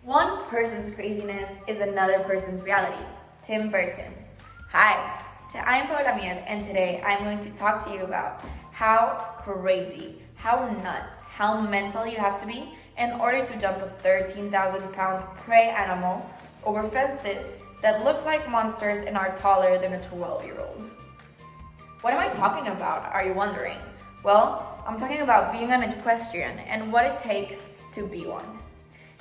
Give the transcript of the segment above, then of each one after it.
One person's craziness is another person's reality. Tim Burton. Hi, I'm Paula Mier, and today I'm going to talk to you about how crazy, how nuts, how mental you have to be in order to jump a 13,000-pound prey animal over fences that look like monsters and are taller than a 12-year-old. What am I talking about, are you wondering? Well, I'm talking about being an equestrian and what it takes to be one.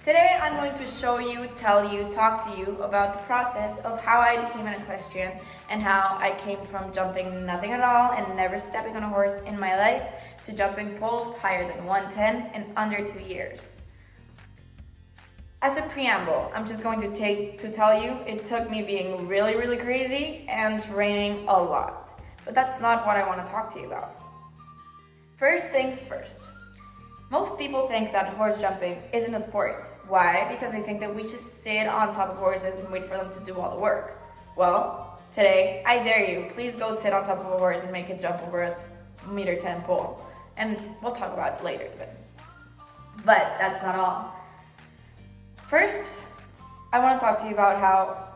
Today, I'm going to show you, tell you, talk to you about the process of how I became an equestrian and how I came from jumping nothing at all and never stepping on a horse in my life to jumping poles higher than 110 in under 2 years. As a preamble, I'm just going to tell you it took me being really crazy and training a lot. But that's not what I want to talk to you about. First things first. Most people think that horse jumping isn't a sport. Why? Because they think that we just sit on top of horses and wait for them to do all the work. Well, today, I dare you, please go sit on top of a horse and make it jump over a 1.10 pole. And we'll talk about it later then. But that's not all. First, I want to talk to you about how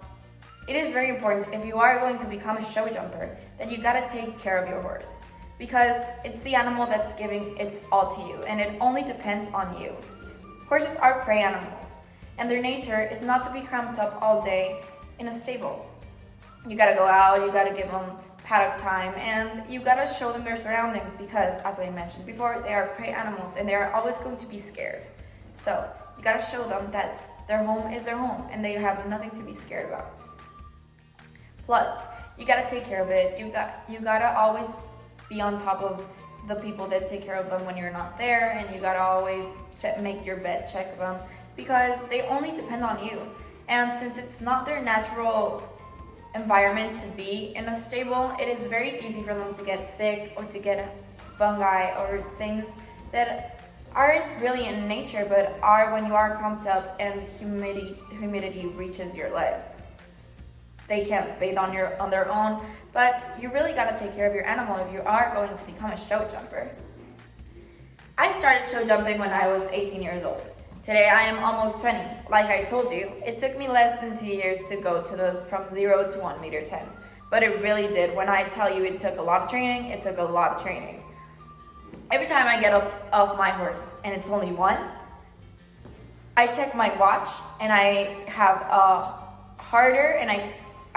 it is very important if you are going to become a show jumper that you gotta take care of your horse. Because it's the animal that's giving its all to you, and it only depends on you. Horses are prey animals, and their nature is not to be cramped up all day in a stable. You gotta go out, you gotta give them paddock time, and you gotta show them their surroundings because, as I mentioned before, they are prey animals and they are always going to be scared. So, you gotta show them that their home is their home and they have nothing to be scared about. Plus, you gotta take care of it. You gotta always be on top of the people that take care of them when you're not there, and you gotta always make your bed, check them, because they only depend on you. And since it's not their natural environment to be in a stable, it is very easy for them to get sick or to get fungi or things that aren't really in nature but are when you are pumped up and humidity reaches your legs. They can't bathe on their own, but you really gotta take care of your animal if you are going to become a show jumper. I started show jumping when I was 18 years old. Today I am almost 20. Like I told you, it took me less than 2 years to go to those from 0 to 1.10 m. But it really did. When I tell you it took a lot of training, it took a lot of training. Every time I get up off my horse, and it's only one, I check my watch and I have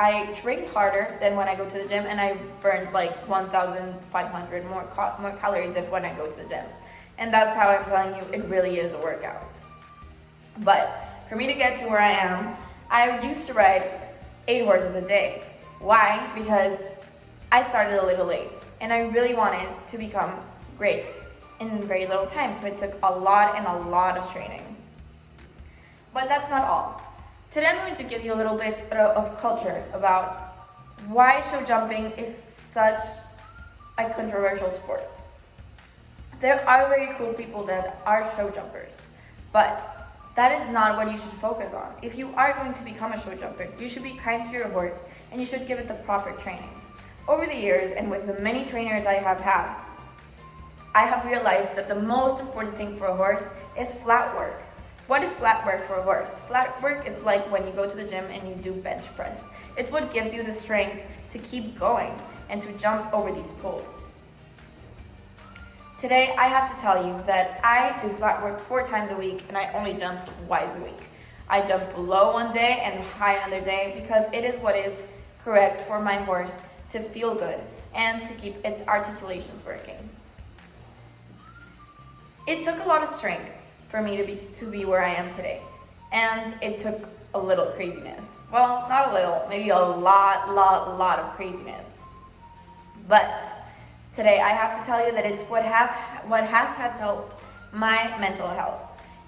I trained harder than when I go to the gym, and I burned like 1,500 more calories than when I go to the gym. And that's how I'm telling you, it really is a workout. But for me to get to where I am, I used to ride 8 horses a day. Why? Because I started a little late, and I really wanted to become great in very little time, so it took a lot of training. But that's not all. Today I'm going to give you a little bit of culture about why show jumping is such a controversial sport. There are very cool people that are show jumpers, but that is not what you should focus on. If you are going to become a show jumper, you should be kind to your horse and you should give it the proper training. Over the years, and with the many trainers I have had, I have realized that the most important thing for a horse is flat work. What is flat work for a horse? Flat work is like when you go to the gym and you do bench press. It's what gives you the strength to keep going and to jump over these poles. Today, I have to tell you that I do flat work 4 times a week and I only jump twice a week. I jump low one day and high another day because it is what is correct for my horse to feel good and to keep its articulations working. It took a lot of strength for me to be where I am today. And it took a little craziness. Well, not a little, maybe a lot of craziness. But today I have to tell you that it's what has helped my mental health.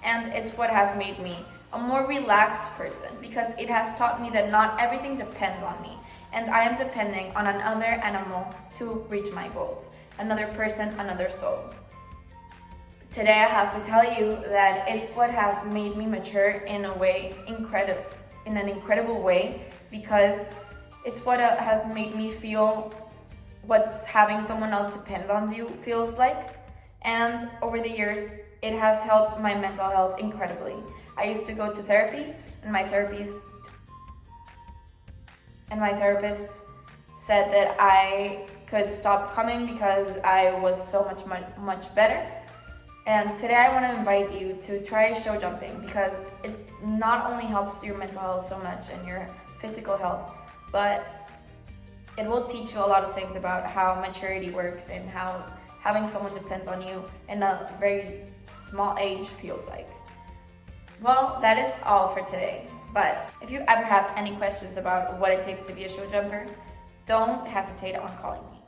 And it's what has made me a more relaxed person because it has taught me that not everything depends on me. And I am depending on another animal to reach my goals. Another person, another soul. Today I have to tell you that it's what has made me mature in an incredible way because it's what has made me feel what's having someone else depend on you feels like. And over the years, it has helped my mental health incredibly. I used to go to therapy, and my therapist said that I could stop coming because I was so much better. And today I want to invite you to try show jumping, because it not only helps your mental health so much and your physical health, but it will teach you a lot of things about how maturity works and how having someone depends on you in a very small age feels like. Well, that is all for today. But if you ever have any questions about what it takes to be a show jumper, don't hesitate on calling me.